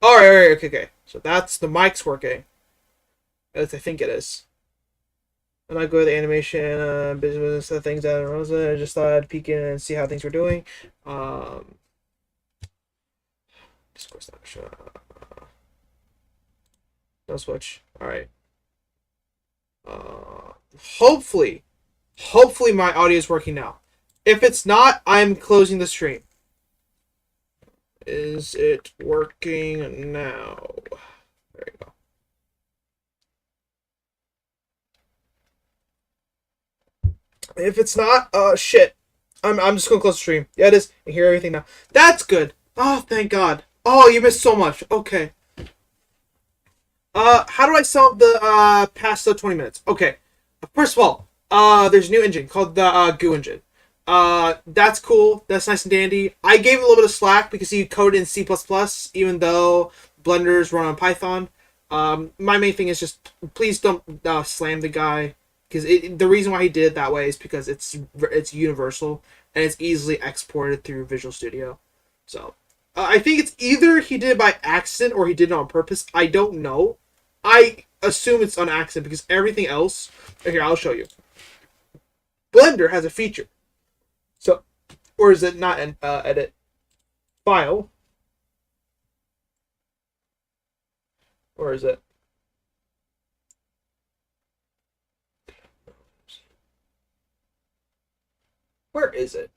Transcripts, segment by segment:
Alright, okay. So that's the mic's working. As I think it is. And I go to the animation, business, the things that I just thought I'd peek in and see how things were doing. Um, Discord snapshot. No switch. Alright. Uh, hopefully, hopefully my audio is working now. If it's not, I'm closing the stream. Is it working now? There you go. If it's not, shit. I'm just gonna close the stream. Yeah, it is. I hear everything now. That's good. Oh, thank God. Oh, you missed so much. Okay. How do I solve the past the 20 minutes? Okay. First of all, there's a new engine called the Goo Engine. That's cool. That's nice and dandy. I gave him a little bit of slack because he coded in C++, even though Blender's run on Python. My main thing is just please don't slam the guy because the reason why he did it that way is because it's universal and it's easily exported through Visual Studio. So I think it's either he did it by accident or he did it on purpose. I don't know. I assume it's on accident because everything else. Here, I'll show you. Blender has a feature. So, or is it not an edit file? Or is it? Where is it?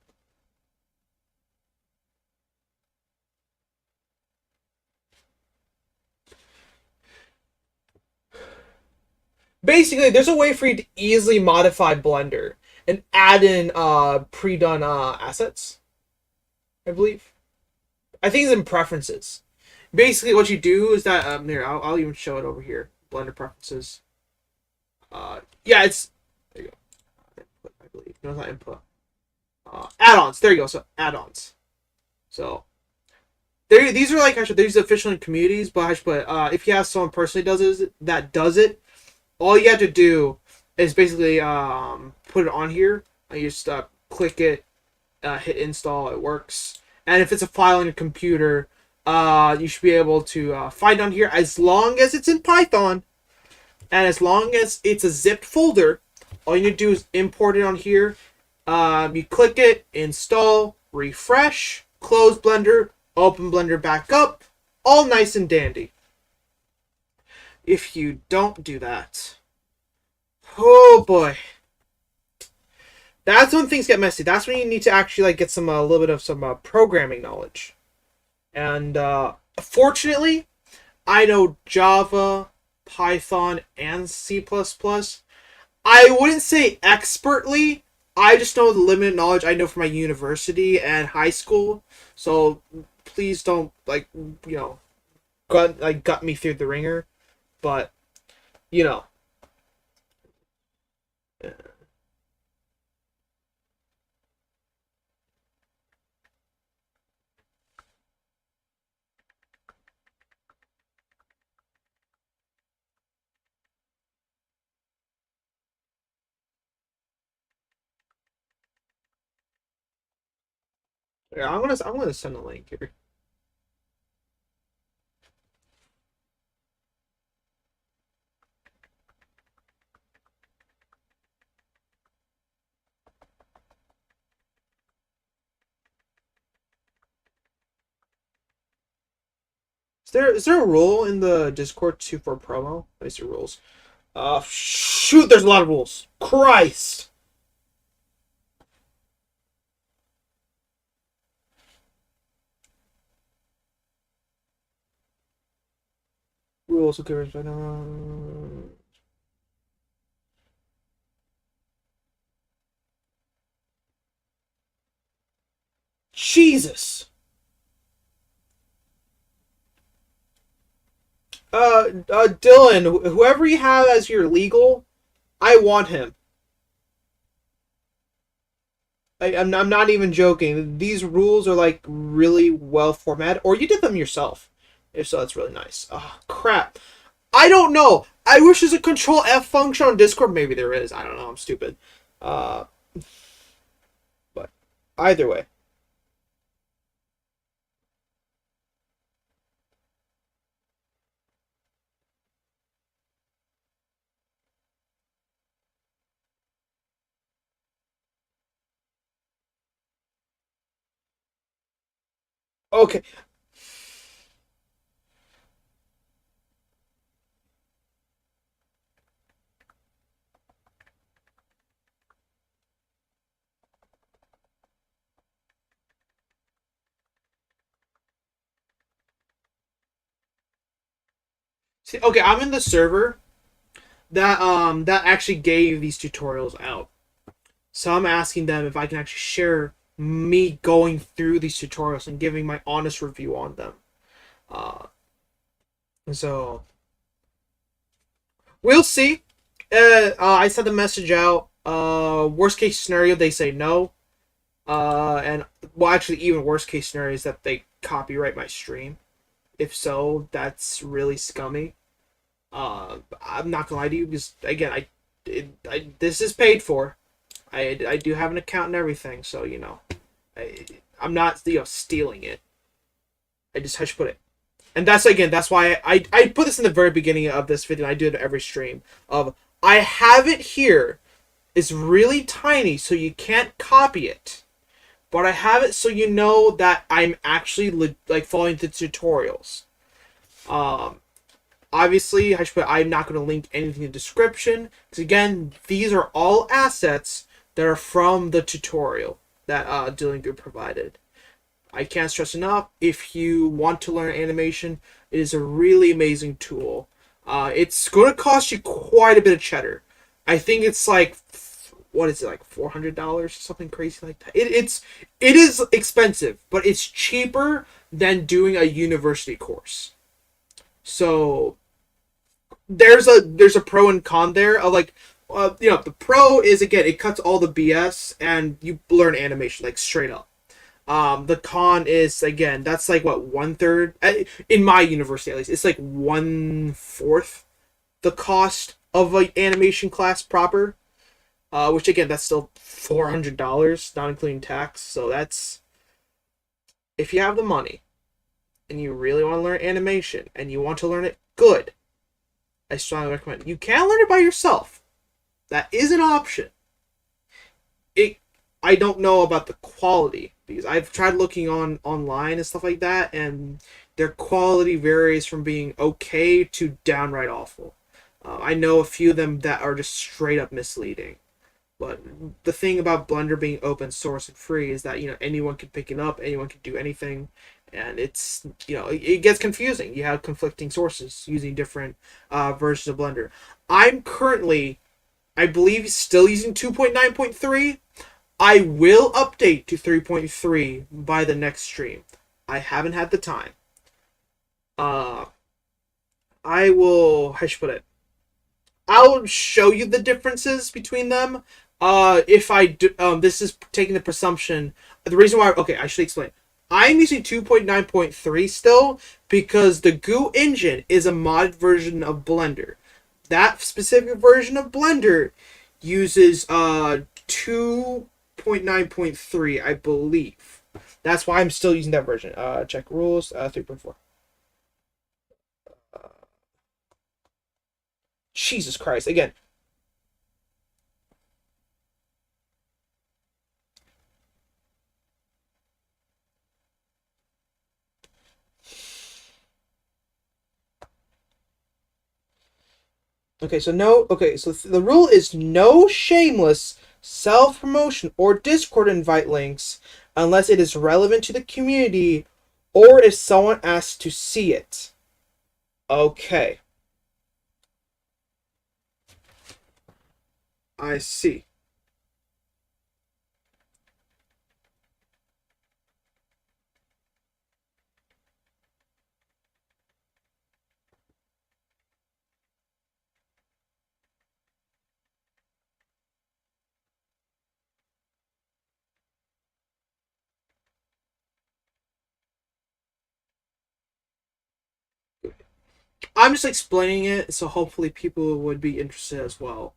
Basically, there's a way for you to easily modify Blender and add in pre-done assets, I believe. I think it's in preferences. Basically, what you do is that here I'll even show it over here. Blender preferences. Yeah, it's there you go. Input, I believe. No, it's not input. Add-ons. There you go. So add-ons. So these are like I should these are official in communities, but I should put if you have someone personally does it, all you have to do is basically put it on here. You just click it, hit install. It works. And if it's a file on your computer, you should be able to find on here as long as it's in Python, and as long as it's a zipped folder. All you need to do is import it on here. You click it, install, refresh, close Blender, open Blender back up, all nice and dandy. If you don't do that, oh boy, that's when things get messy. That's when you need to actually like get some a little bit of some programming knowledge. And fortunately, I know Java, Python, and C++. I wouldn't say expertly. I just know the limited knowledge I know from my university and high school. So please don't gut me through the ringer. But you know. Yeah, I'm gonna send a link here. Is there a rule in the Discord too for promo? Let me see rules. Shoot, there's a lot of rules. Christ. Rules. Okay, right now. Jesus. Dylan, whoever you have as your legal, I want him. I'm not even joking. These rules are like really well formatted, or you did them yourself. If so, that's really nice. Oh, crap. I don't know. I wish there's a Control F function on Discord. Maybe there is. I don't know. I'm stupid. Uh, but either way. Okay. See, okay, I'm in the server that actually gave these tutorials out. So I'm asking them if I can actually share me going through these tutorials and giving my honest review on them. Uh, so we'll see. I sent the message out. Worst case scenario, they say no. And well, actually, even worst case scenario is that they copyright my stream. If so, that's really scummy. I'm not gonna lie to you because again, this is paid for. I do have an account and everything, so I, I'm not stealing it. I just hush put it, and that's again that's why I put this in the very beginning of this video. And I do it every stream of I have it here. It's really tiny, so you can't copy it. But I have it so you know that I'm actually like following the tutorials. Um, Obviously, I'm not going to link anything in the description because again, these are all assets that are from the tutorial that DillonGoo provided. I can't stress enough. If you want to learn animation, it is a really amazing tool. It's going to cost you quite a bit of cheddar. I think it's like what is it like $400 something crazy like that. It is expensive, but it's cheaper than doing a university course. So there's a pro and con there of like the pro is again it cuts all the BS and you learn animation like straight up. The con is again that's like what one third in my university at least it's like one fourth the cost of an animation class proper. Which again that's still $400 not including tax. So that's if you have the money and you really want to learn animation and you want to learn it good. I strongly recommend it. You can learn it by yourself. That is an option. It I don't know about the quality because I've tried looking online and stuff like that, and their quality varies from being okay to downright awful. I know a few of them that are just straight up misleading. But the thing about Blender being open source and free is that anyone can pick it up, anyone can do anything, and it's it gets confusing. You have conflicting sources using different versions of Blender. I'm currently, I believe, still using 2.9.3. I will update to 3.3 by the next stream. I haven't had the time. Uh, I will. How should I put it? I'll show you the differences between them. If I do, this is taking the presumption. The reason why, okay, I should explain. I'm using 2.9.3 still because the Goo Engine is a modded version of Blender. That specific version of Blender uses 2.9.3, I believe. That's why I'm still using that version. Check rules, 3.4. Jesus Christ! Again, okay, so no. Okay, so the rule is no shameless self promotion or Discord invite links unless it is relevant to the community or if someone asks to see it. Okay, I see. I'm just explaining it, so hopefully people would be interested as well.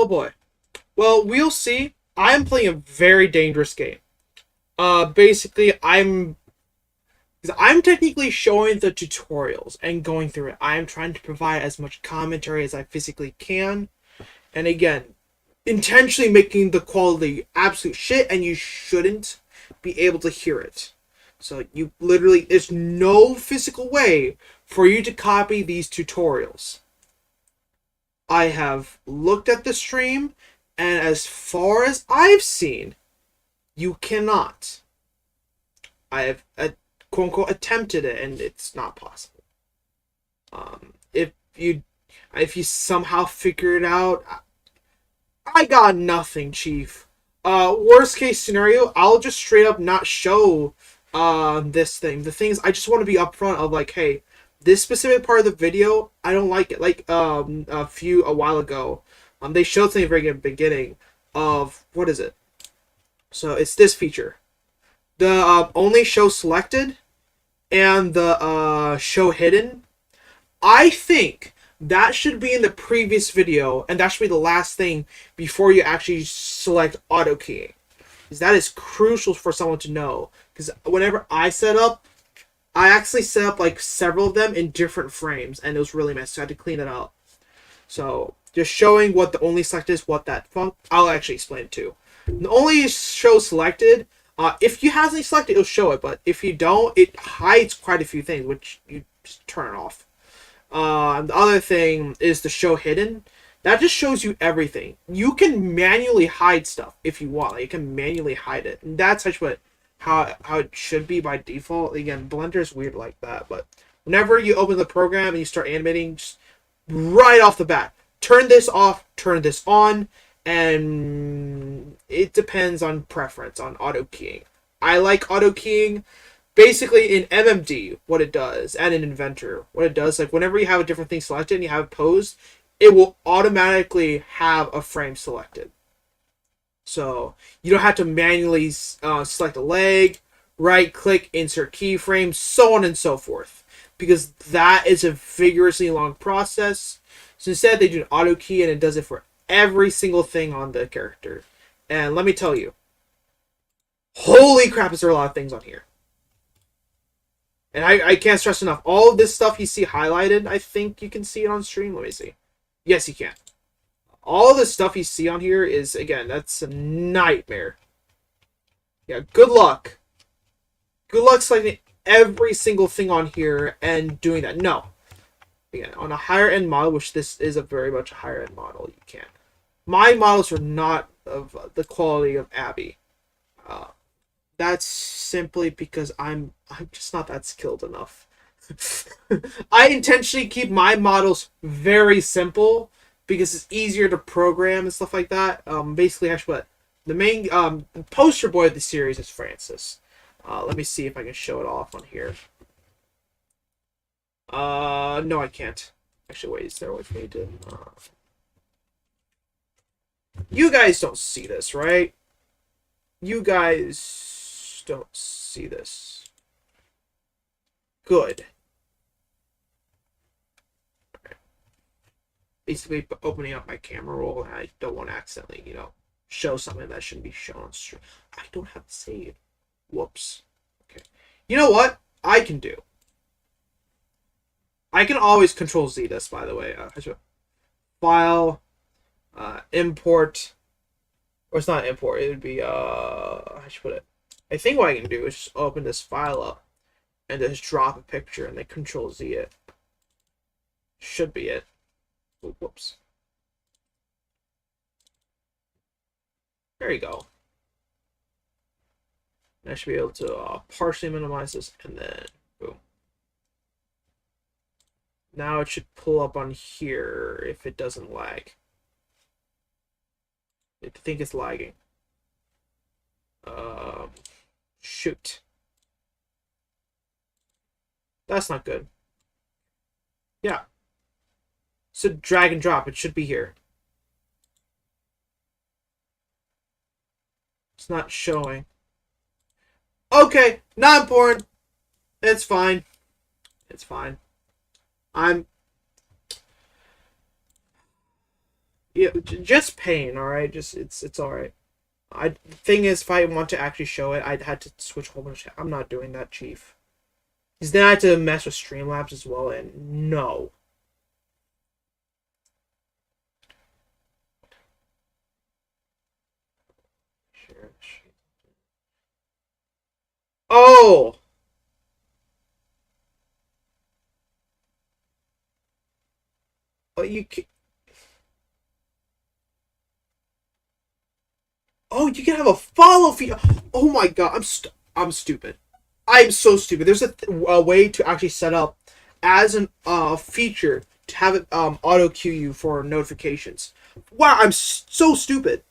Oh boy. Well, we'll see. I'm playing a very dangerous game. Basically, I'm technically showing the tutorials and going through it. I am trying to provide as much commentary as I physically can. And again, intentionally making the quality absolute shit, and you shouldn't be able to hear it. So you literally, there's no physical way for you to copy these tutorials. I have looked at the stream, and as far as I've seen, you cannot. I have quote unquote attempted it, and it's not possible. If you somehow figure it out, I got nothing, Chief. Worst case scenario, I'll just straight up not show this thing. The thing is, I just want to be upfront of like, hey, this specific part of the video, I don't like it. Like a while ago, they showed something very good at the beginning of what is it? So it's this feature, the only show selected and the show hidden. I think that should be in the previous video, and that should be the last thing before you actually select auto keying. Because that is crucial for someone to know. Because whenever I set up, I actually set up like several of them in different frames, and it was really messy, so I had to clean it up. So just showing what the only select is, what that I'll actually explain it too. The only show selected, if you have something selected, it'll show it, but if you don't, it hides quite a few things, which you just turn it off. The other thing is the show hidden. That just shows you everything. You can manually hide stuff if you want. Like, you can manually hide it, and that's actually how it should be by default. Again, Blender is weird like that, but whenever you open the program and you start animating, just right off the bat, turn this off, turn this on, and it depends on preference on auto keying. I like auto keying. Basically, in MMD, what it does, and in Inventor, what it does, like whenever you have a different thing selected and you have it posed, it will automatically have a frame selected. So you don't have to manually select a leg, right-click, insert keyframe, so on and so forth, because that is a vigorously long process. So instead, they do an auto key, and it does it for every single thing on the character. And let me tell you, holy crap, is there a lot of things on here. And I can't stress enough. All of this stuff you see highlighted, I think you can see it on stream. Let me see. Yes, you can. All of the stuff you see on here is, again, that's a nightmare. Yeah, good luck. Good luck selecting every single thing on here and doing that. No. Again, on a higher end model, which this is a very much a higher end model, you can. My models are not of the quality of Abby. That's simply because I'm just not that skilled enough. I intentionally keep my models very simple because it's easier to program and stuff like that. Basically, actually, what the main poster boy of the series is Francis. Let me see if I can show it off on here. No, I can't. Actually, wait, is there a way for me to? You guys don't see this, right? You guys don't see this. Good. Okay. Basically, opening up my camera roll, and I don't want to accidentally, show something that shouldn't be shown on stream. I don't have to save. Whoops. Okay. You know what? I can do. I can always Control Z this, by the way. File, import, or it's not import. It would be I should put it. I think what I can do is just open this file up and just drop a picture and then Control Z it. Should be it. Oh, whoops. There you go. I should be able to partially minimize this, and then boom. Now it should pull up on here if it doesn't lag. I think it's lagging. Shoot. That's not good. Yeah. So drag and drop. It should be here. It's not showing. Okay, not important. It's fine. It's fine. Yeah, Yeah, just pain. All right, just it's all right. I thing is, if I want to actually show it, I'd had to switch a whole bunch. I'm not doing that, Chief. Because then I had to mess with Streamlabs as well, and no. Oh. Oh, you. Oh, you can have a follow feature. Oh my god, I'm stupid. I'm so stupid. There's a way to actually set up as an feature to have it auto queue you for notifications. Wow, I'm so stupid.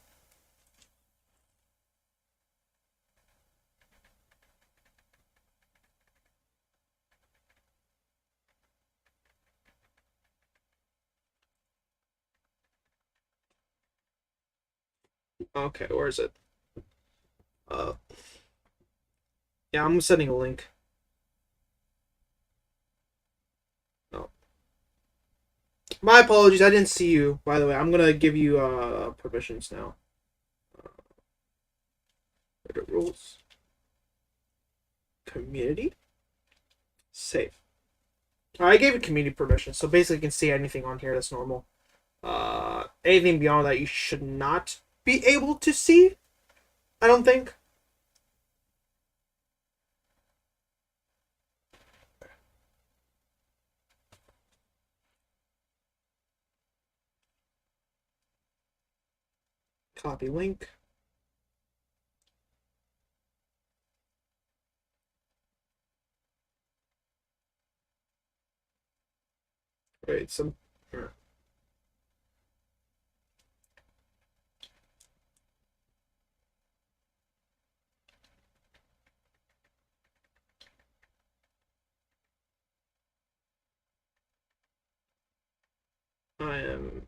Okay, where is it? Uh, yeah, I'm sending a link. Oh, my apologies. I didn't see you. By the way, I'm gonna give you permissions now. Edit rules. Community. Save. I gave you community permission, so basically you can see anything on here that's normal. Anything beyond that you should not be able to see. I don't think. Copy link. Wait, some. I am.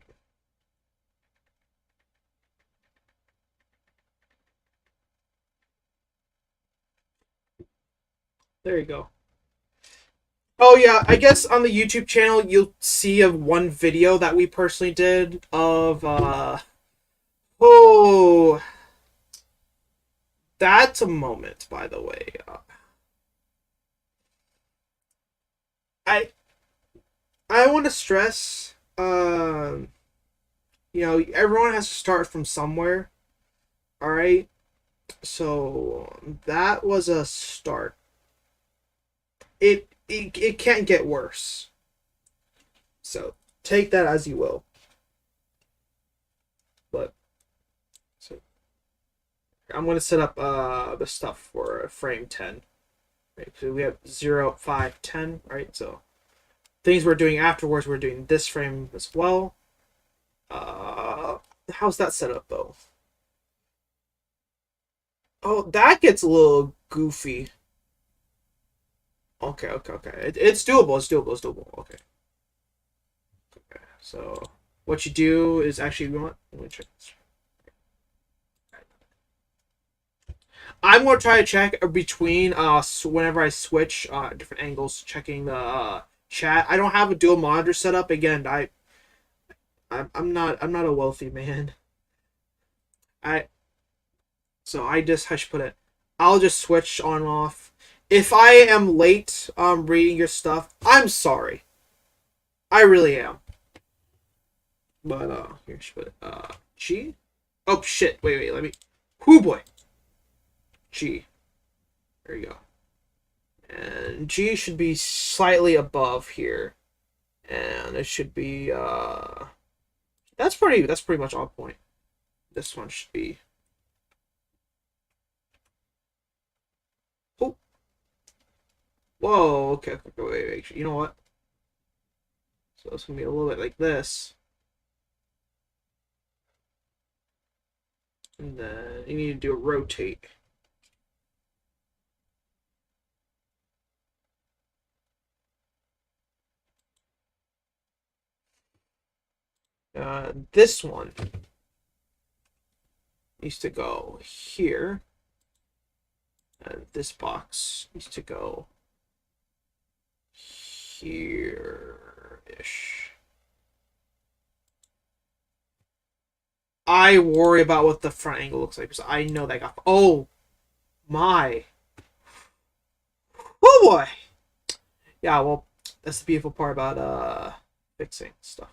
There you go. Oh yeah, I guess on the YouTube channel you'll see of one video that we personally did of oh, that's a moment, by the way. I I want to stress, everyone has to start from somewhere. All right, so that was a start. It can't get worse. So take that as you will. But so I'm gonna set up the stuff for frame 10. Right, so we have 0, 5, 10, right? So things we're doing afterwards, we're doing this frame as well. How's that set up though? Oh, that gets a little goofy. Okay, okay, okay. It's doable. It's doable. It's doable. Okay. Okay. So what you do is actually you want. Let me check this. I'm gonna try to check between whenever I switch different angles, checking the chat. I don't have a dual monitor set up. Again, I'm not a wealthy man. I So I should put it. I'll just switch on and off. If I am late reading your stuff, I'm sorry. I really am. But here I should put it. G. Oh shit! Wait. Let me. Whoo boy. G. There you go. And G should be slightly above here, and it should be That's pretty much on point. This one should be. Oh. Whoa. Okay. Wait. You know what? So it's gonna be a little bit like this. And then you need to do a rotate. This one needs to go here. And this box needs to go here-ish. I worry about what the front angle looks like because I know that got. Oh my! Oh boy! Yeah, well, that's the beautiful part about fixing stuff.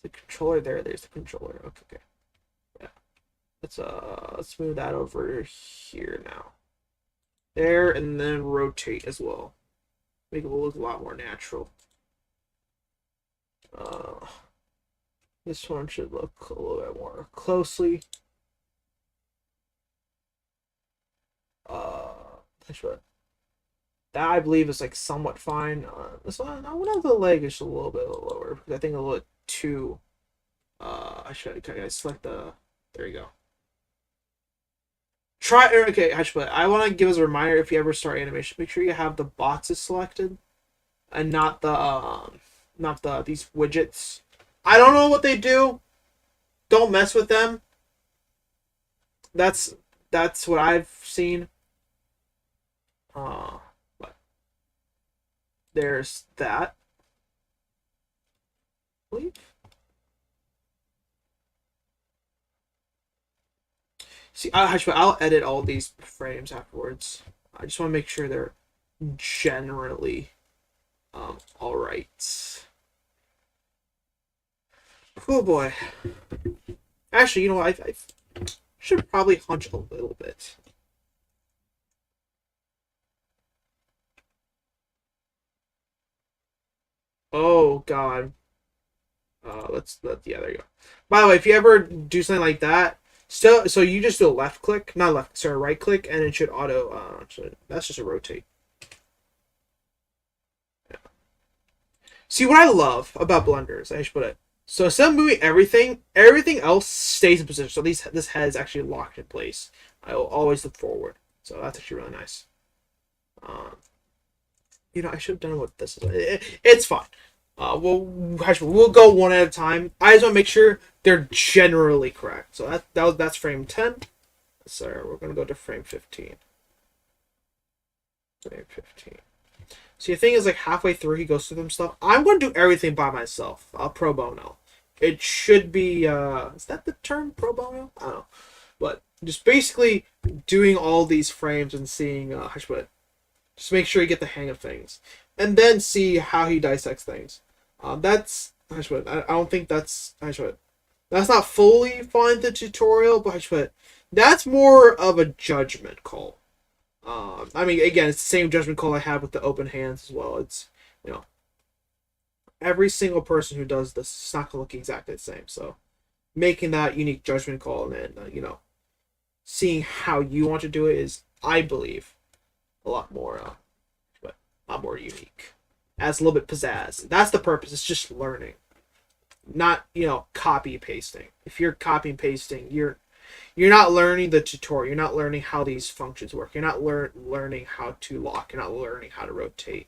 The controller there. There's the controller. Okay, okay. Yeah. Let's move that over here now. There, and then rotate as well. Make it look a lot more natural. This one should look a little bit more closely. That's what. That I believe is like somewhat fine. This one, I want the leg is a little bit lower because I think a little too. I should select the. There you go. Okay, actually, I want to give us a reminder if you ever start animation, make sure you have the boxes selected, and not the these widgets. I don't know what they do. Don't mess with them. That's what I've seen. But there's that. Please. See, I'll edit all these frames afterwards. I just want to make sure they're generally all right. Oh boy. Actually, you know what? I should probably hunch a little bit. Oh god. Yeah, there you go. By the way, if you ever do something like that, so you just do a left click, not left, sorry, right click, and it should auto. That's just a rotate. Yeah. See what I love about blenders, I should put it. So instead of moving everything else stays in position. So this head is actually locked in place. I will always look forward. So that's actually really nice. You know, I should have done what this is. It's fine. We'll go one at a time. I just want to make sure they're generally correct. So that's frame 10. Sorry, we're gonna go to frame 15. Frame 15. See, the thing is, like halfway through, he goes through them stuff. I'm going to do everything by myself. Pro bono. It should be. Is that the term, pro bono? I don't know, but just basically doing all these frames and seeing. Just make sure you get the hang of things, and then see how he dissects things. That's. I don't think that's. That's not fully fine the tutorial, but that's more of a judgment call. I mean, again, it's the same judgment call I have with the open hands as well. It's, you know, every single person who does this is not going to look exactly the same. So, making that unique judgment call and then, seeing how you want to do it is, I believe, a lot more unique. Adds a little bit pizzazz. That's the purpose. It's just learning, not copy pasting. If you're copy and pasting, you're not learning the tutorial. You're not learning how these functions work. You're not learning how to lock. You're not learning how to rotate.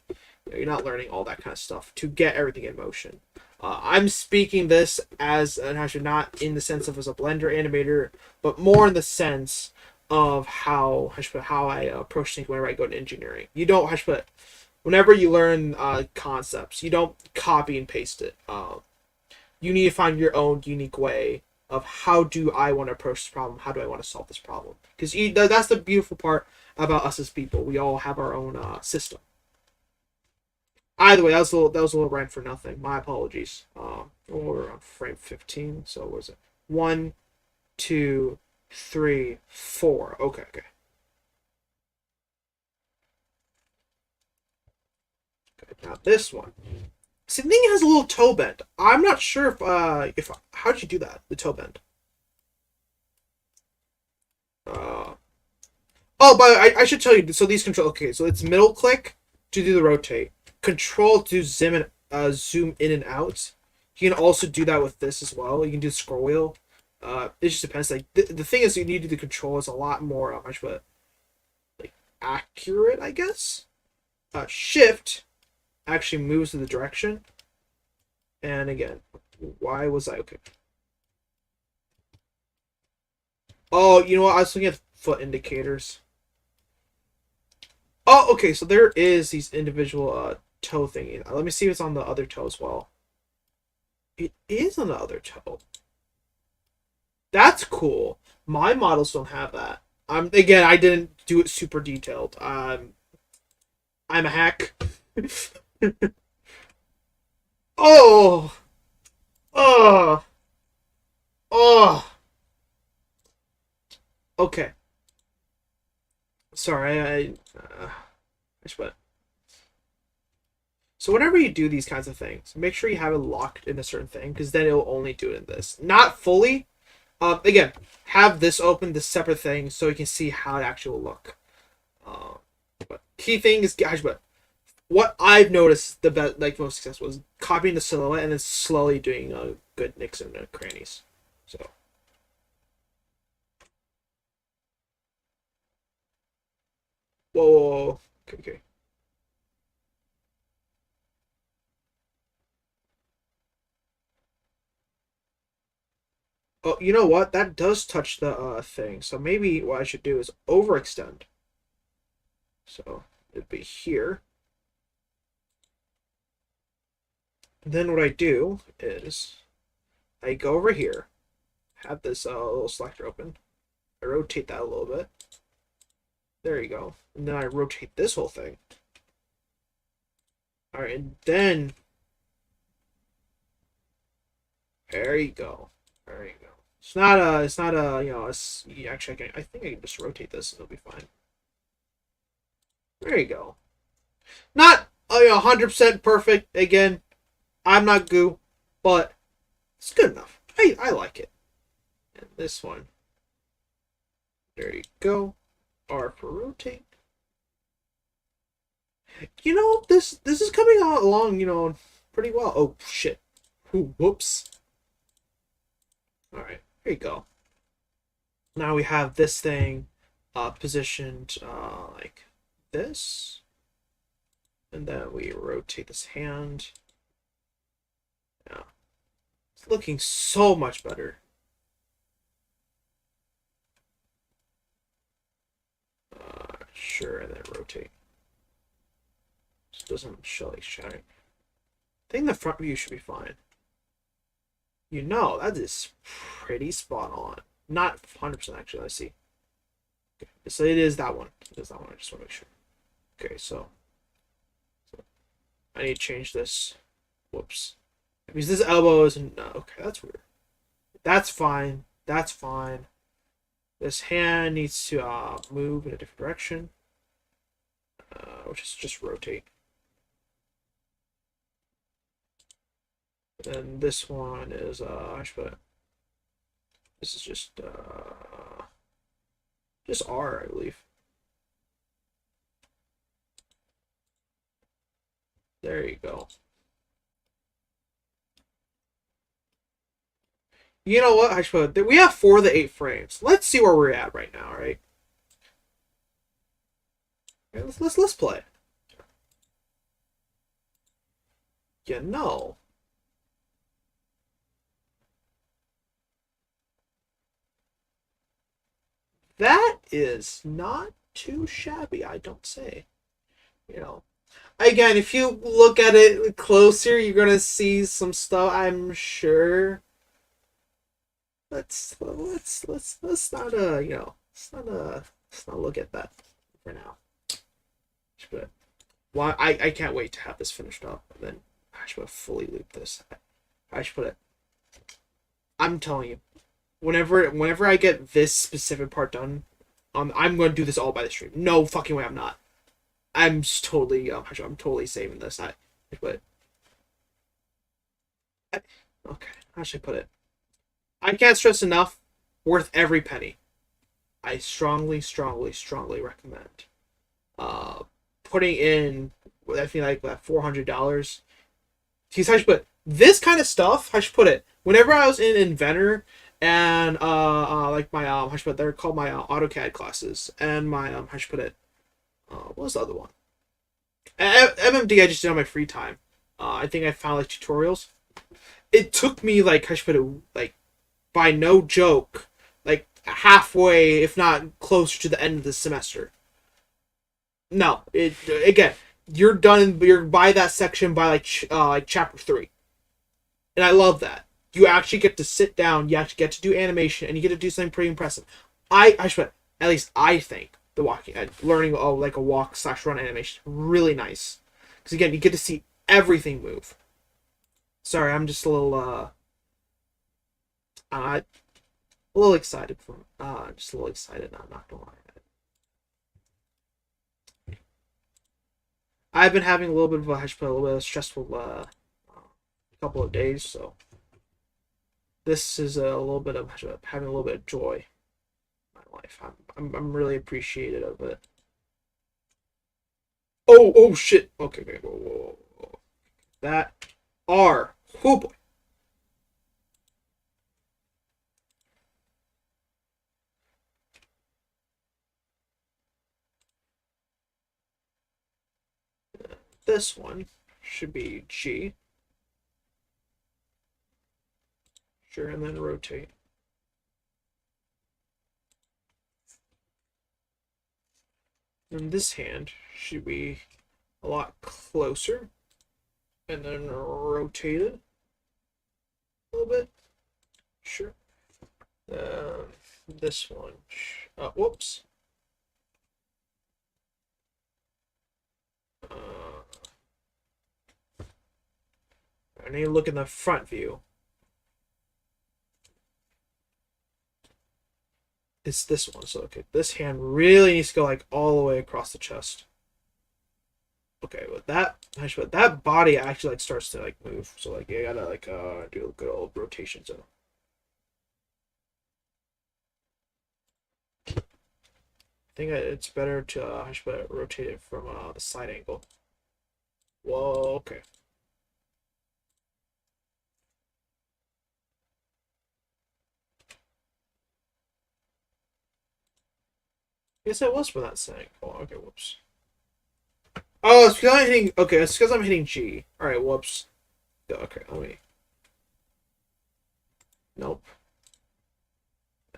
You're not learning all that kind of stuff to get everything in motion. I'm speaking this as not in the sense of as a Blender animator, but more in the sense of how I approach things whenever I go to engineering. You don't whenever you learn concepts, you don't copy and paste it. You need to find your own unique way of how do I want to approach this problem? How do I want to solve this problem? Because that's the beautiful part about us as people. We all have our own system. Either way, that was a little rant for nothing. My apologies. We're on frame 15. So what was it? 1, 2, 3, 4. Okay. Now this one. See, the thing has a little toe bend. I'm not sure if how did you do that? The toe bend. Oh, but I should tell you. So these control. Okay, so it's middle click to do the rotate. Control to zoom in and out. You can also do that with this as well. You can do the scroll wheel. It just depends. Like the thing is, you need to do the control is a lot more like accurate, I guess. Shift actually moves in the direction. And again, why was I okay? Oh, you know what? I was looking at foot indicators. Oh, okay. So there is these individual toe thingy. Let me see if it's on the other toe as well. It is on the other toe. That's cool. My models don't have that. Again, I didn't do it super detailed. I'm a hack. Oh, oh, oh. Okay. Sorry, I just went. So whenever you do these kinds of things, make sure you have it locked in a certain thing, because then it'll only do it in this. Not fully. Again, have this open, this separate thing, so you can see how it actually will look. Uh, but key thing is, guys, but what I've noticed the best, like most successful, is copying the silhouette and then slowly doing good nicks and crannies. So. Whoa, whoa, whoa. Okay, okay. Oh, you know what? That does touch the thing. So maybe what I should do is overextend. So it'd be here. And then what I do is I go over here, have this little selector open. I rotate that a little bit. There you go. And then I rotate this whole thing. All right, and then there you go. There you go. It's not a, actually, I think I can just rotate this and it'll be fine. There you go. Not 100% perfect. Again, I'm not Goo, but it's good enough. I like it. And this one. There you go. R for rotate. This is coming along, pretty well. Oh shit. Ooh, whoops. Alright, here you go. Now we have this thing positioned like this. And then we rotate this hand. Yeah. It's looking so much better. Sure, and then rotate. Just doesn't show like shattering. I think the front view should be fine. That is pretty spot on. Not 100% actually, let's see. Okay, so it is that one. It is that one, I just want to make sure. Okay, so I need to change this. Whoops. Because this elbow isn't, okay, that's weird. That's fine. That's fine. This hand needs to move in a different direction. Which is just rotate. And this one is I should put, this is just R, I believe. There you go. You know what? I should put, we have 4 of the 8 frames. Let's see where we're at right now, right? Okay, let's play. That is not too shabby, I don't say. Again, if you look at it closer, you're gonna see some stuff, I'm sure. Let's not let's not look at that for now. But why I can't wait to have this finished up, and then I should fully loop this. I should put it. I'm telling you, whenever I get this specific part done, I'm going to do this all by the stream. No fucking way, I'm not. I'm just totally I'm totally saving this. But okay, how should I put it? I can't stress enough. Worth every penny. I strongly, strongly, strongly recommend putting in, I think, like that $400. I should put this kind of stuff. I should put it whenever I was in Inventor and like my I should put, they're called my AutoCAD classes, and my I should put it. What was the other one? MMD I just did on my free time. I think I found like tutorials. It took me like I should put it like, by no joke, like halfway, if not closer to the end of the semester. No, again, you're by that section by like chapter 3, and I love that. you actually get to sit down, you actually get to do animation, and you get to do something pretty impressive. I should, at least I think the walking, learning like a walk slash run animation really nice, because again you get to see everything move. Sorry, I'm just a little a little excited for just a little excited. I'm not gonna lie. I've been having a little bit of a little bit of a stressful couple of days, so this is a little bit of having a little bit of joy in my life. I'm really appreciative of it. Oh shit. Okay, okay, whoa. That R. Oh boy. This one should be G. Sure, and then rotate. And this hand should be a lot closer. And then rotate it a little bit. Sure. This one. Whoops. I need to look in the front view. It's this one. So okay, this hand really needs to go like all the way across the chest. Okay, but that body actually like starts to like move. So like you gotta like do a good old rotation zone. I think it's better to I should rotate it from the side angle. Whoa, okay. Yes, it was for that side. Oh, okay, whoops. Oh, it's because I'm hitting. Okay, it's because I'm hitting G. All right, whoops. Okay, let me. Nope.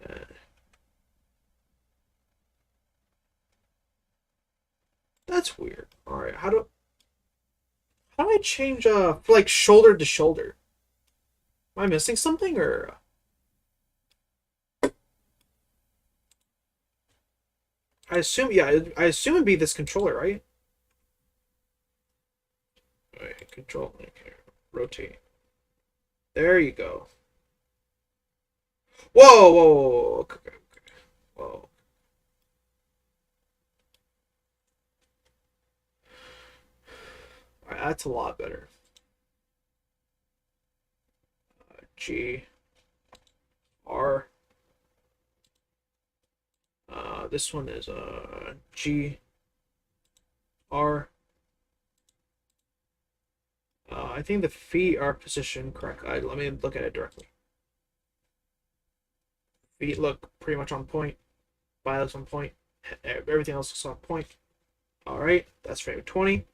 Uh, that's weird. All right, how do I change like shoulder to shoulder? Am I missing something or? I assume yeah. I assume it'd be this controller, right? All right, control. Okay, rotate. There you go. Whoa. Okay. Whoa. All right, that's a lot better. G R. This one is G R. I think the feet are positioned correctly. Let me look at it directly. Feet look pretty much on point. Body looks on point. Everything else looks on point. All right, that's frame 20.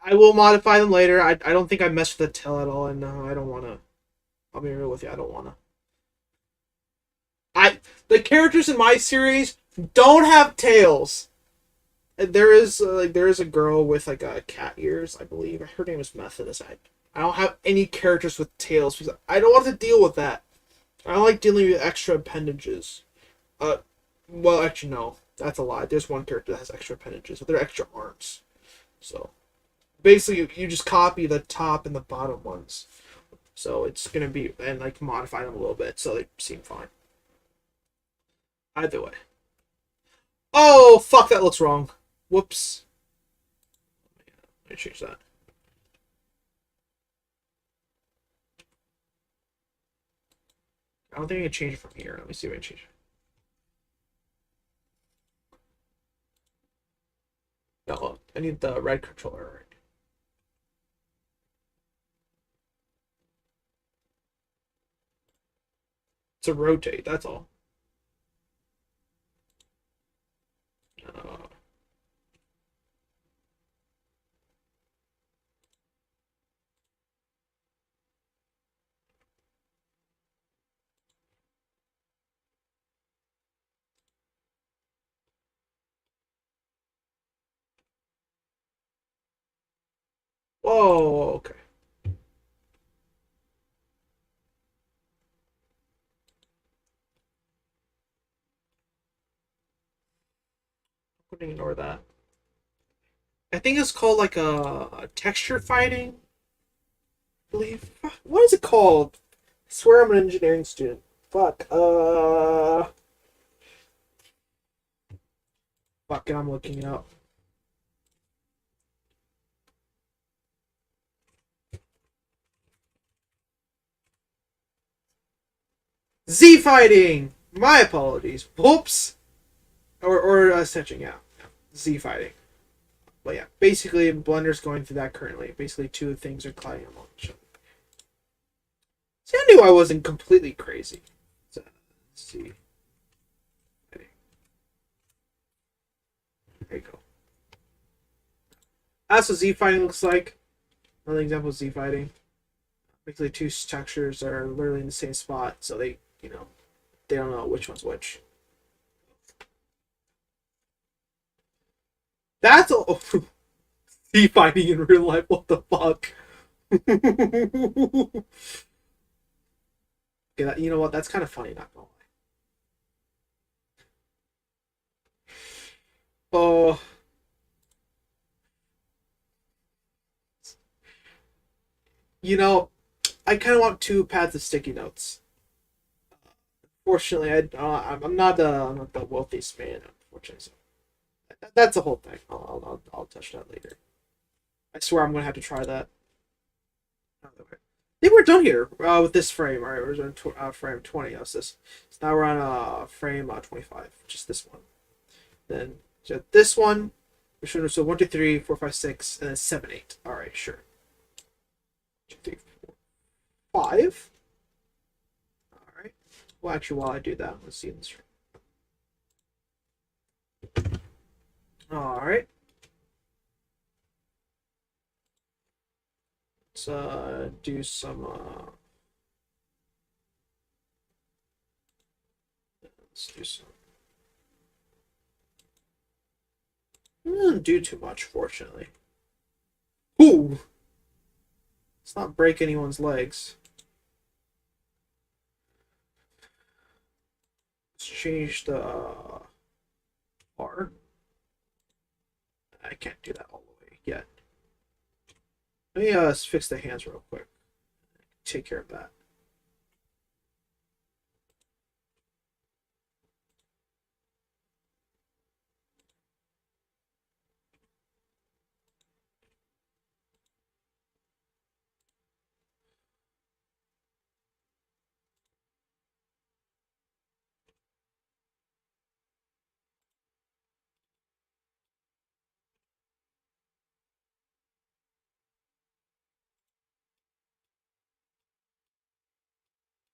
I will modify them later. I don't think I messed with the tail at all, and I don't want to. I'll be real with you. I don't want to. The characters in my series don't have tails. There is a girl with like cat ears, I believe. Her name is Methodist. I don't have any characters with tails because I don't want to deal with that. I don't like dealing with extra appendages. Uh, well, actually no, that's a lie. There's one character that has extra appendages, but they're extra arms. So basically, you just copy the top and the bottom ones. So it's gonna be and like modify them a little bit so they seem fine. Either way. Oh fuck! That looks wrong. Whoops. Let me change that. I don't think I can change it from here. Let me see if I can change it. No, I need the red controller. To rotate, that's all. Uh, whoa, okay. Ignore that. I think it's called like a texture fighting. I believe. What is it called? I swear I'm an engineering student. Fuck. Fuck it, I'm looking it up. Z fighting. My apologies. Whoops. Or stitching. Yeah. Z fighting. But yeah, basically Blender's going through that currently. Basically, two things are colliding on each other. See, I knew I wasn't completely crazy. So, let's see. There you go. That's what Z fighting looks like. Another example of Z fighting. Basically, two textures are literally in the same spot, so they don't know which one's which. That's all. Z fighting in real life. What the fuck? Okay, you know what? That's kind of funny. Not gonna lie. Oh, you know, I kind of want two pads of sticky notes. Fortunately, I'm not the wealthiest man. Unfortunately, so that's the whole thing. I'll touch that later. I swear I'm gonna have to try that. I think we're done here with this frame. All right, we're on frame 20. That's this. So now we're on frame 25, just this one. Then so this one, we're showing so 1, 2, 3, 4, 5, 6, and then 7, 8. All right, sure. 2, 3, 4, 5. All right. Well, actually, while I do that, let's see this. All right. Let's do some. Let's do some. It doesn't do too much, fortunately. Ooh! Let's not break anyone's legs. Let's change the R. I can't do that all the way yet. Let me fix the hands real quick. Take care of that.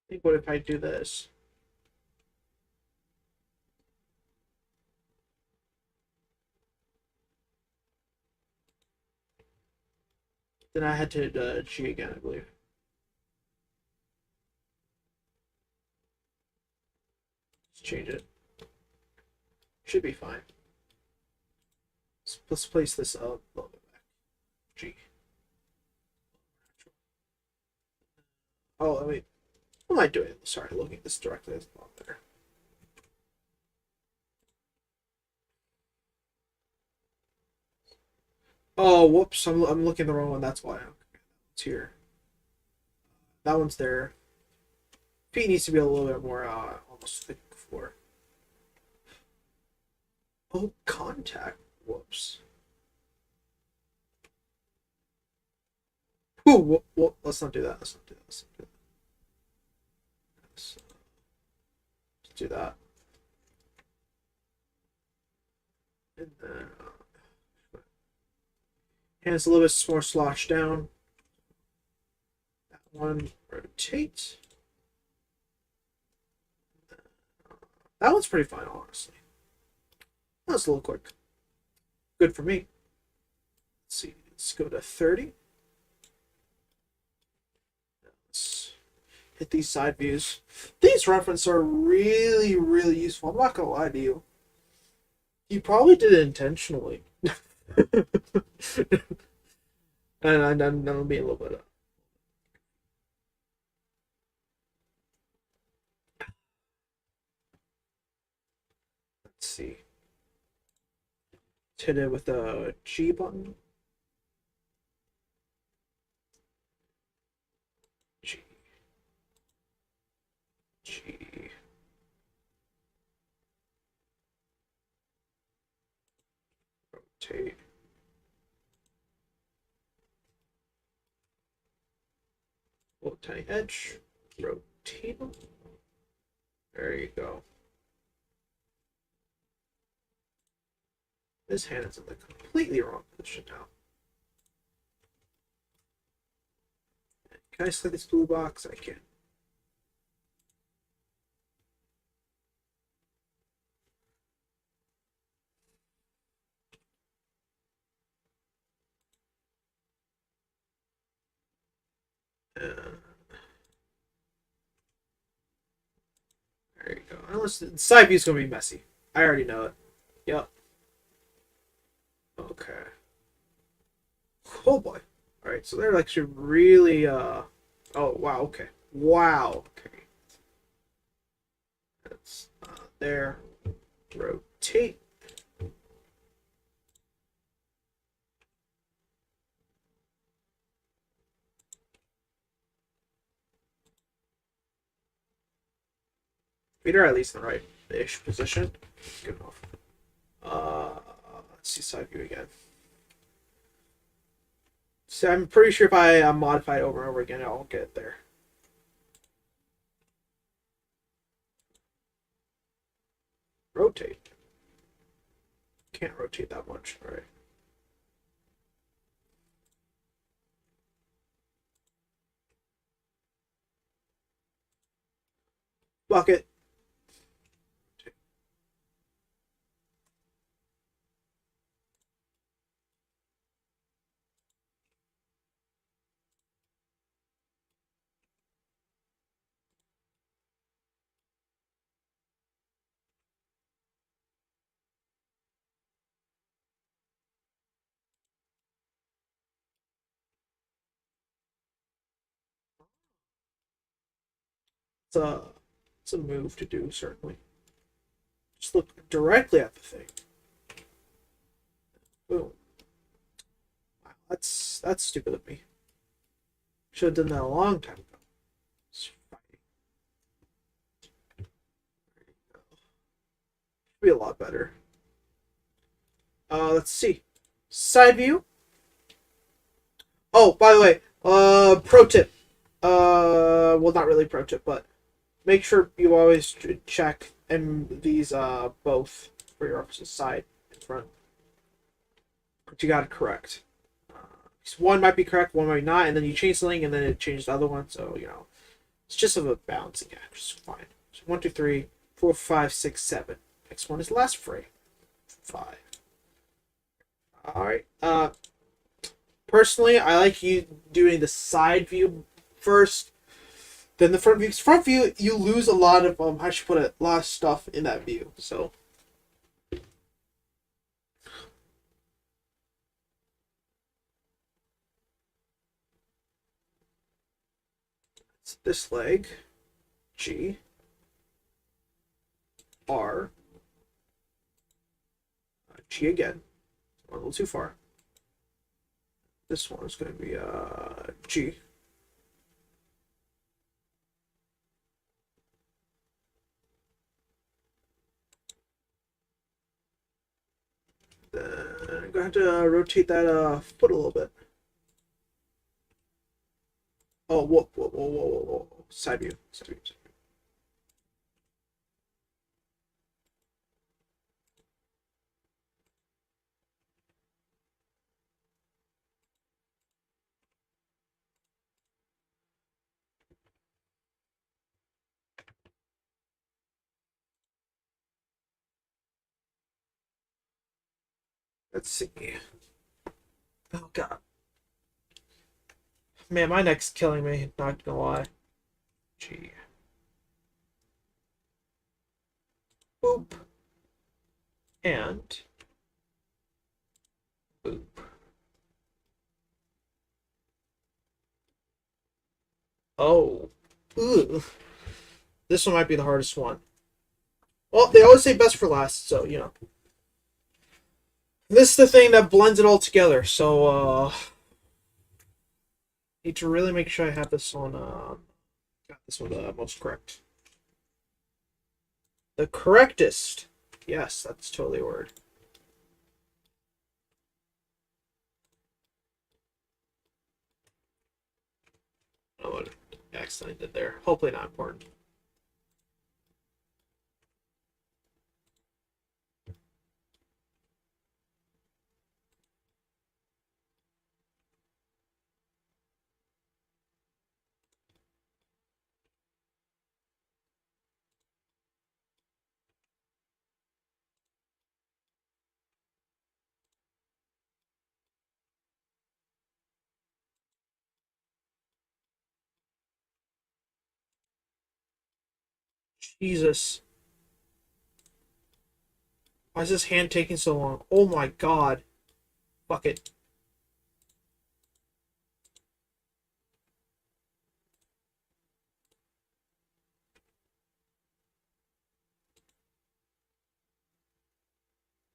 I think what if I do this? Then I had to G again, I believe. Let's change it. Should be fine. Let's place this a little bit back. G. Oh, wait. What am I doing? Sorry, looking at this directly. It's not there. Oh, whoops. I'm looking at the wrong one. That's why. It's here. That one's there. Feet needs to be a little bit more almost thick floor. Oh, contact. Whoops. Ooh, let's not do that. Let's not do that. Let's not do that. Let's do that. And then hands a little bit more sloshed down. That one rotate. That one's pretty fine, honestly. That's a little quick. Good for me. Let's see. Let's go to 30. Let's hit these side views. These references are really, really useful. I'm not gonna lie to you. You probably did it intentionally. and I'm being a little bit. Let's see. hit it with a G button. G. G. Rotate. Little tiny edge. Rotate. There you go. This hand is in the completely wrong position now. Can I select this blue box? I can. There you go. Unless the side view is going to be messy. I already know it. Yep. Okay. Oh boy. Alright, so they're actually really, oh, wow, okay. Wow, okay. That's there. Rotate. Feet are at least in the right-ish position. That's good enough. Let's see side view again. So I'm pretty sure if I modify it over and over again, I'll get there. Rotate. Can't rotate that much. All right. Bucket. It's a move to do, certainly. Just look directly at the thing. Boom. Wow, that's stupid of me. Should have done that a long time ago. Be a lot better. Let's see. Side view. Oh, by the way, pro tip. Well, not really pro tip, but make sure you always check these both for your opposite side and front. But you got it correct. One might be correct, one might not, and then you change something, and then it changes the other one. So it's just a balancing act, which is fine. So 1, 2, 3, 4, 5, 6, 7. Next one is last frame. 5. All right. Personally, I like you doing the side view first, then the front view. Front view, you lose a lot of how should I put it, a lot of stuff in that view. So it's this leg, G, R, G again. A little too far. This one is going to be G. Then I'm going to have to rotate that foot a little bit. Oh, whoa, whoa, whoa, whoa, whoa, whoa. Side view, side view, side view. Let's see. Oh, God. Man, my neck's killing me, not gonna lie. G. Boop. And boop. Oh. Ugh. This one might be the hardest one. Well, they always say best for last, so. This is the thing that blends it all together. So, need to really make sure I have this one. Got this one most correct. The correctest. Yes, that's totally a word. Oh, what I accidentally did there. Hopefully not important. Jesus. Why is this hand taking so long? Oh my god. Fuck it.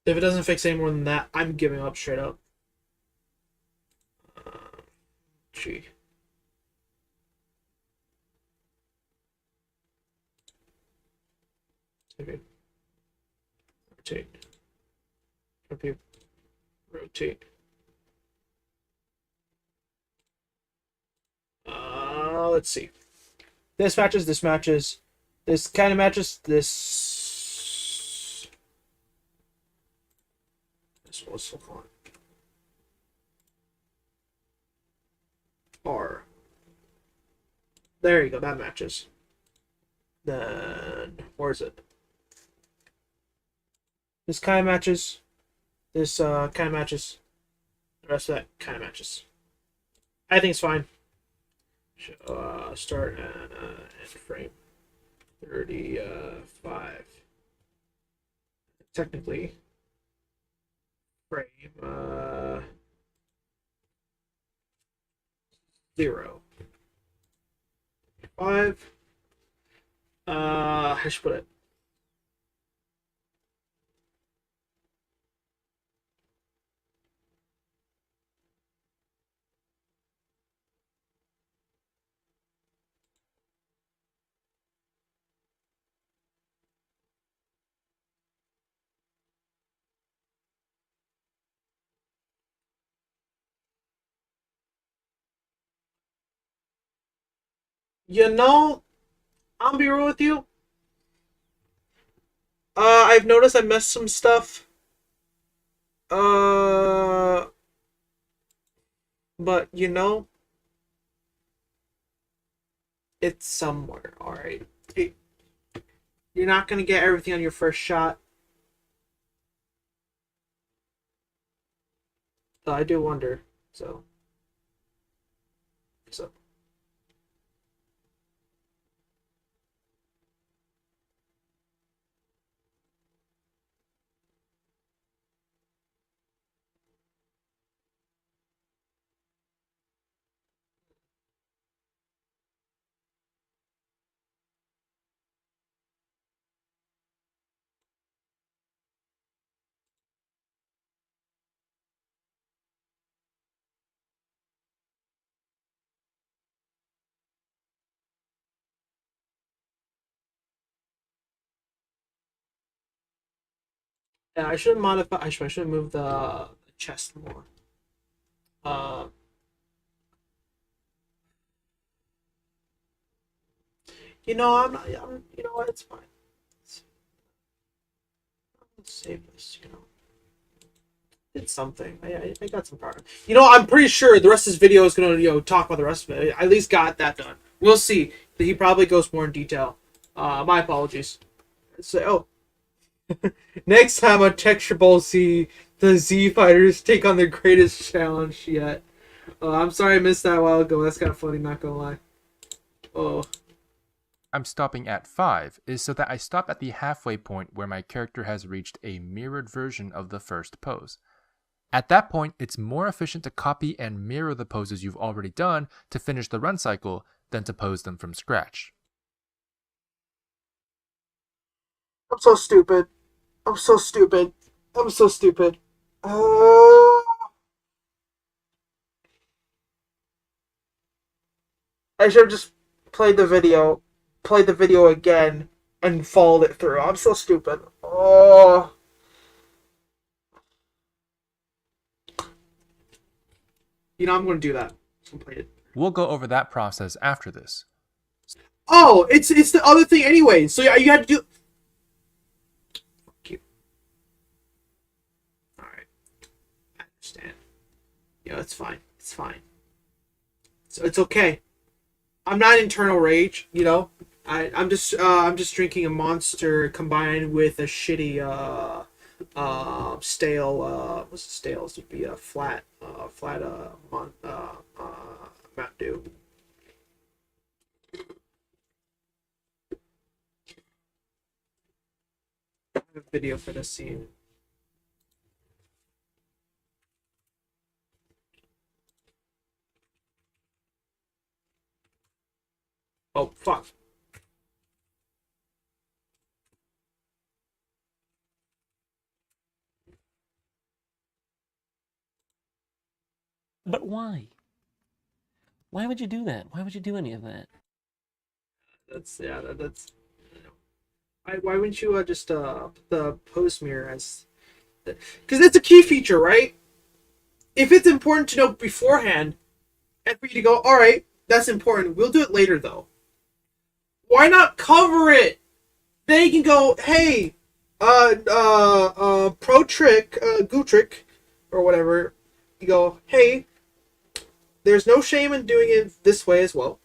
If it doesn't fix any more than that, I'm giving up straight up. Gee. Okay. Rotate. Okay. Rotate. Let's see. This matches, this matches. This kind of matches, this was so fun. R. There you go, that matches. Then, where is it? This kind of matches. This kind of matches. The rest of that kind of matches. I think it's fine. Start and end frame 35. Technically, frame 0. 5. I should put it. You know, I'll be real with you. I've noticed I messed some stuff. Uh, but you know, it's somewhere. All right. You're not gonna get everything on your first shot. I do wonder. So. Yeah, I should modify. I should move the chest more. Uh, you know, I'm not. You know what? It's fine. Let's save this. You know, it's something. I got some power. You know, I'm pretty sure the rest of this video is gonna talk about the rest of it. I at least got that done. We'll see. He probably goes more in detail. My apologies. So, next time on Texture Ball Z, the Z Fighters take on their greatest challenge yet. I'm sorry I missed that a while ago. That's kind of funny, not gonna lie. Oh. I'm stopping at 5 is so that I stop at the halfway point where my character has reached a mirrored version of the first pose. At that point, it's more efficient to copy and mirror the poses you've already done to finish the run cycle than to pose them from scratch. I'm so stupid. I'm so stupid. I'm so stupid. Uh, I should have just played the video again, and followed it through. I'm so stupid. Oh, I'm gonna do that. Complete it. We'll go over that process after this. Oh, it's the other thing anyway. So yeah, you had to do. Fuck you. All right, I understand. Yeah, it's fine. It's fine. So it's okay. I'm not internal rage. I'm just drinking a monster combined with a shitty stale what's stale? This would be a flat Mountain Dew. I have a video for this scene. Oh fuck. But why? Why would you do that? Why would you do any of that? That's. Why wouldn't you just put the post mirror as? Because it's a key feature, right? If it's important to know beforehand, and for you to go, all right, that's important. We'll do it later, though. Why not cover it? Then you can go, hey, pro trick, goo trick, or whatever. You go, hey, there's no shame in doing it this way as well,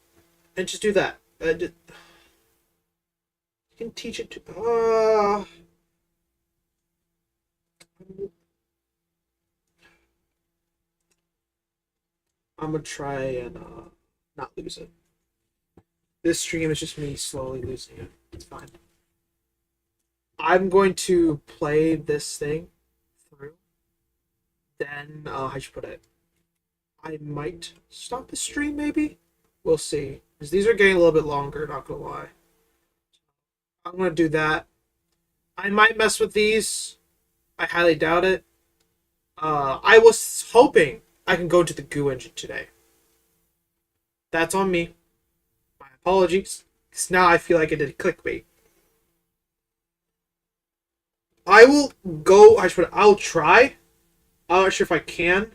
and just do that. You can teach it to. I'm gonna try and not lose it. This stream is just me slowly losing it. It's fine. I'm going to play this thing through. Then how should I put it? I might stop the stream, maybe. We'll see. Because these are getting a little bit longer. Not gonna lie. I'm gonna do that. I might mess with these. I highly doubt it. I was hoping I can go into the Goo Engine today. That's on me. My apologies. Because now I feel like I did clickbait. I will go. I'll try. I'm not sure if I can.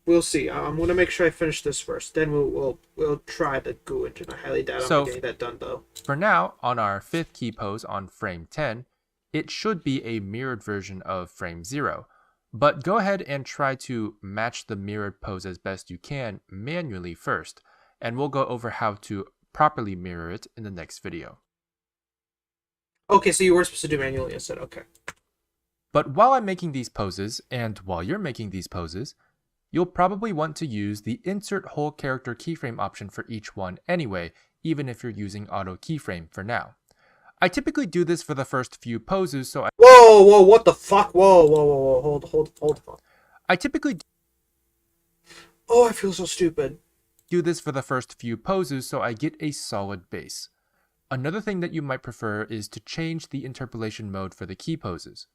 We'll see. I'm gonna make sure I finish this first. Then we'll try the Goo Engine. I highly doubt I'm getting that done though. For now, on our 5th key pose on frame 10, it should be a mirrored version of frame 0. But go ahead and try to match the mirrored pose as best you can manually first, and we'll go over how to properly mirror it in the next video. Okay, so you were supposed to do manually instead. Okay. But while I'm making these poses, and while you're making these poses, you'll probably want to use the Insert Whole Character Keyframe option for each one anyway, even if you're using Auto Keyframe for now. I typically do this for the first few poses, so Whoa, what the fuck? Whoa, hold on. I typically Oh, I feel so stupid. do this for the first few poses so I get a solid base. Another thing that you might prefer is to change the interpolation mode for the key poses.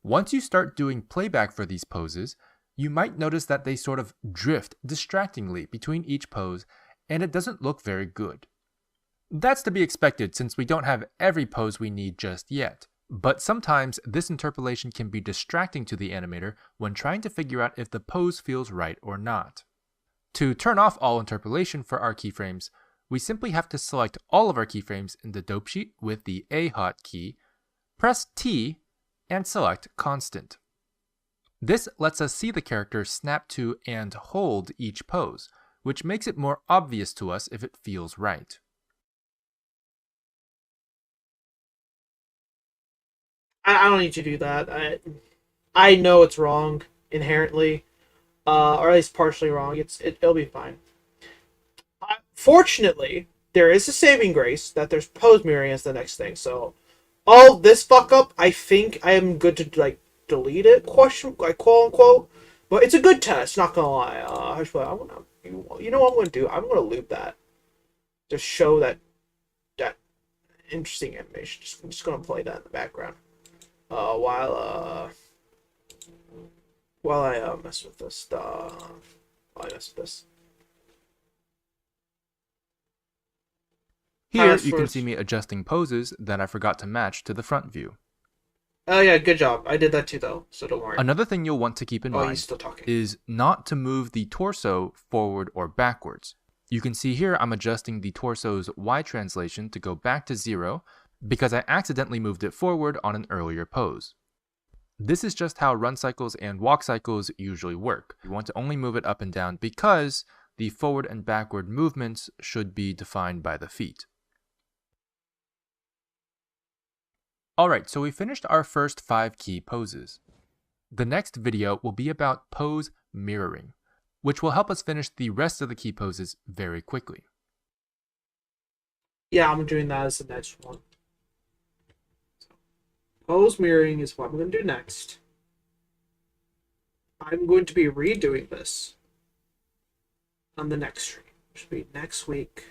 Once you start doing playback for these poses, you might notice that they sort of drift distractingly between each pose, and it doesn't look very good. That's to be expected since we don't have every pose we need just yet, but sometimes this interpolation can be distracting to the animator when trying to figure out if the pose feels right or not. To turn off all interpolation for our keyframes, we simply have to select all of our keyframes in the dope sheet with the A hotkey, press T, and select Constant. This lets us see the character snap to and hold each pose, which makes it more obvious to us if it feels right. I don't need to do that. I know it's wrong inherently, or at least partially wrong. It'll be fine. Fortunately, there is a saving grace that there's pose mirroring as the next thing. So all this fuck up, I think I am good to delete it, quote unquote. But it's a good test, not gonna lie. You know what I'm gonna do? I'm gonna loop that to show that interesting animation. I'm just gonna play that in the background while while I mess with this. While I mess with this. Here, As you for can see me adjusting poses that I forgot to match to the front view. oh yeah, good job. I did that too though, so don't worry. Another thing you'll want to keep in Oh, he's mind still talking. is not to move the torso forward or backwards. You can see here I'm adjusting the torso's Y translation to go back to 0 because I accidentally moved it forward on an earlier pose. This is just how run cycles and walk cycles usually work. You want to only move it up and down because the forward and backward movements should be defined by the feet. Alright, so we finished our first 5 key poses. The next video will be about pose mirroring, which will help us finish the rest of the key poses very quickly. Yeah, I'm doing that as the next one. Pose mirroring is what I'm going to do next. I'm going to be redoing this on the next stream, which will be next week.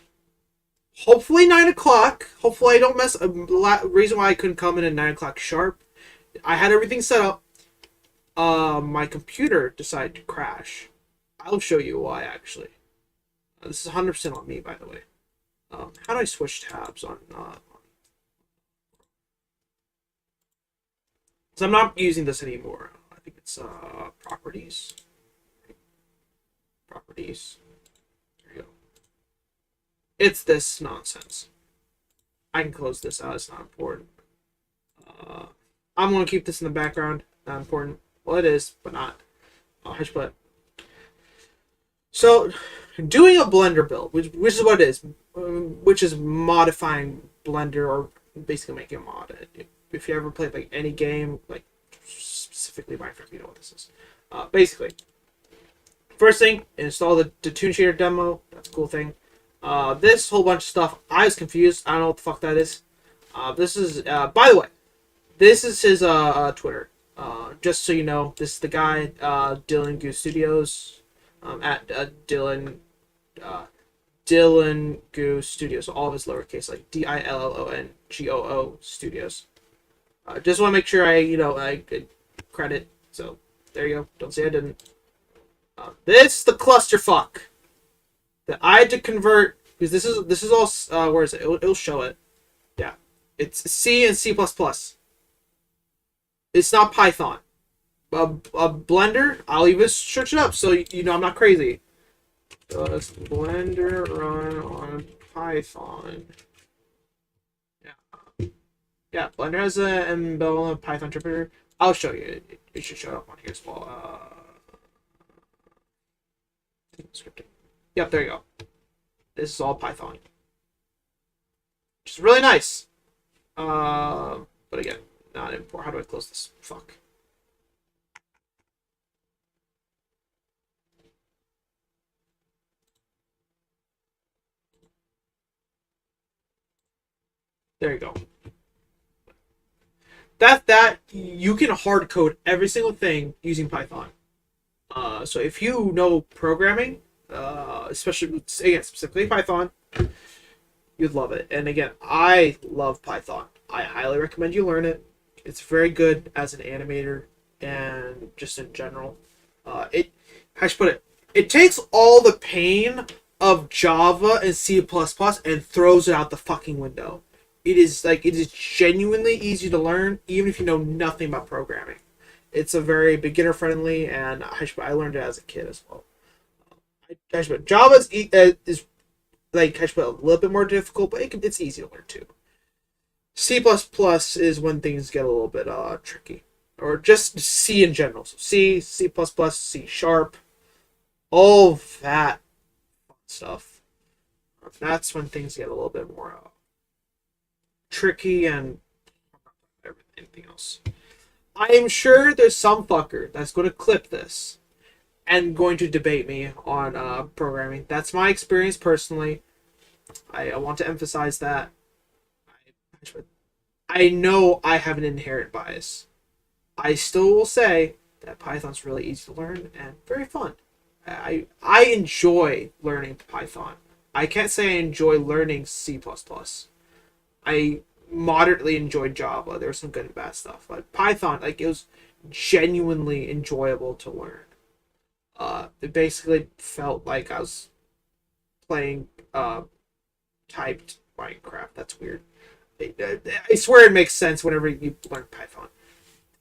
Hopefully 9 o'clock. Hopefully I don't mess. Reason why I couldn't come in at 9 o'clock sharp. I had everything set up. My computer decided to crash. I'll show you why actually. This is 100% on me, by the way. How do I switch tabs on? So I'm not using this anymore. I think it's properties. Properties. There you go. It's this nonsense. I can close this out. It's not important. I'm gonna keep this in the background. Not important. Well, it is, but not. But so doing a Blender build, which is what it is, which is modifying Blender or basically making a mod. If you ever played like any game, like specifically Minecraft, you know what this is. Basically, first thing, install the Toon Shader demo. That's a cool thing. This whole bunch of stuff, I was confused. I don't know what the fuck that is. This is, by the way, this is his Twitter. Just so you know, this is the guy, DillonGoo Studios, at DillonGoo Studios. All of his lowercase, like DILLONGOO Studios. Just want to make sure I credit. So there you go. Don't say I didn't. This is the clusterfuck that I had to convert because this is all where is it? It'll show it. Yeah, it's C and C++. It's not Python. A Blender, I'll even search it up so you know I'm not crazy. Does Blender run on Python? Yeah, Blender has an embedded Python interpreter. I'll show you. It should show up on here as well. Scripting. Yep, there you go. This is all Python, which is really nice. But again, not import. How do I close this? Fuck. There you go. That you can hard code every single thing using Python. So if you know programming, especially again specifically Python, you'd love it. And again, I love Python. I highly recommend you learn it. It's very good as an animator and just in general. How should I put it? It takes all the pain of Java and C++ and throws it out the fucking window. It is genuinely easy to learn, even if you know nothing about programming. It's a very beginner friendly, and I learned it as a kid as well. Java is like a little bit more difficult, but it's easy to learn too. C++ is when things get a little bit tricky, or just C in general. So C, C++, C Sharp, all that stuff. That's when things get a little bit more tricky and everything else. I am sure there's some fucker that's going to clip this and going to debate me on programming. That's my experience personally. I want to emphasize that. I know I have an inherent bias. I still will say that Python's really easy to learn and very fun. I enjoy learning Python. I can't say I enjoy learning C++. I moderately enjoyed Java. There was some good and bad stuff, but Python, it was genuinely enjoyable to learn. It basically felt like I was playing typed Minecraft. That's weird. I swear it makes sense whenever you learn Python.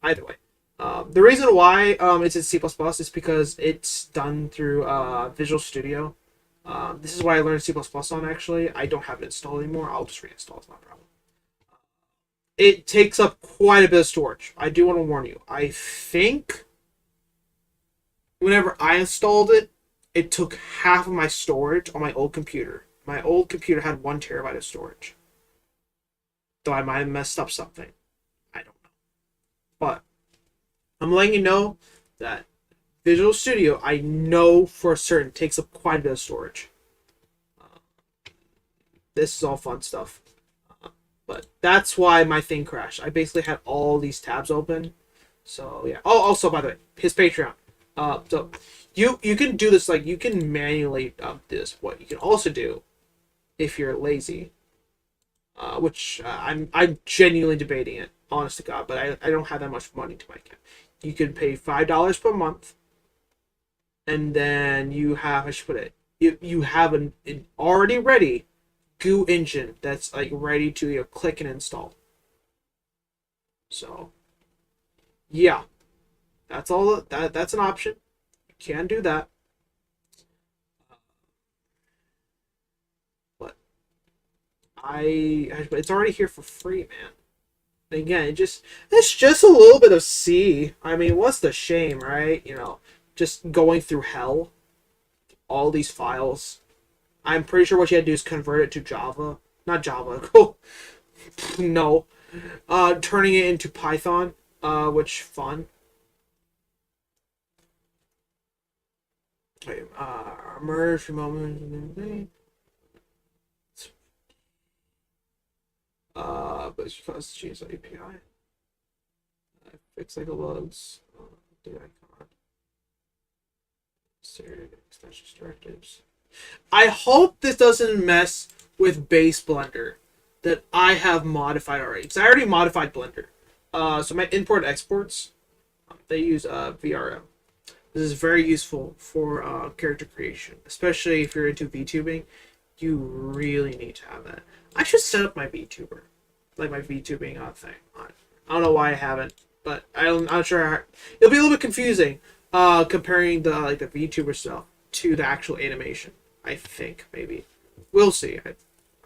Either way. The reason why it's in C++ is because it's done through Visual Studio. This is why I learned C++ on, actually. I don't have it installed anymore. I'll just reinstall. It's not a problem. It takes up quite a bit of storage. I do want to warn you. I think whenever I installed it, it took half of my storage on my old computer. My old computer had 1 terabyte of storage. Though I might have messed up something. I don't know. But I'm letting you know that Visual Studio, I know for certain, takes up quite a bit of storage. This is all fun stuff. But that's why my thing crashed. I basically had all these tabs open. So, yeah. Oh, also, by the way, his Patreon. So, you can do this, like, you can manually do this. What you can also do, if you're lazy, which I'm genuinely debating it, honest to God, but I don't have that much money to my account. You can pay $5 per month, and then you have, I should put it, you have an already ready Goo Engine that's like ready to click and install. So, yeah, that's all. That's an option. You can do that. But it's already here for free, man. And again, it's just a little bit of C. I mean, what's the shame, right? Just going through hell, all these files. I'm pretty sure what you had to do is convert it to Java. Not Java. No. Turning it into Python, which fun. Wait, merge moment. But it's because change the API. Fix like bugs. Data icon. Extensions directives. I hope this doesn't mess with base Blender that I have modified already. Because I already modified Blender. So my import exports, they use VRM. This is very useful for character creation, especially if you're into VTubing. You really need to have that. I should set up my VTuber, like my VTubing thing. I don't know why I haven't, but I'm not sure. It'll be a little bit confusing comparing the VTuber stuff to the actual animation. I think maybe we'll see.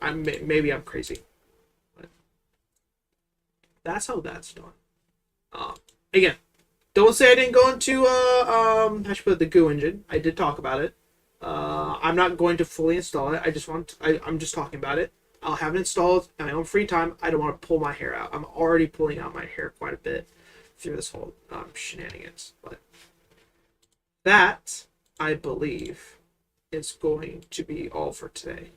Maybe I'm crazy, but that's how that's done. Again, don't say I didn't go into I should put the Goo Engine. I did talk about it. I'm not going to fully install it. I'm just talking about it. I'll have it installed in my own free time. I don't want to pull my hair out. I'm already pulling out my hair quite a bit through this whole shenanigans. But that, I believe, is going to be all for today.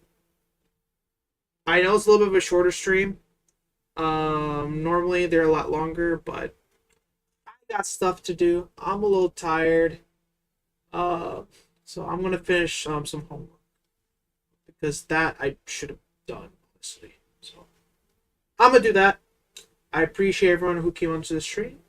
I know it's a little bit of a shorter stream. Normally they're a lot longer, but I got stuff to do. I'm a little tired. So I'm gonna finish some homework because that I should have done, honestly. So I'm gonna do that. I appreciate everyone who came onto the stream.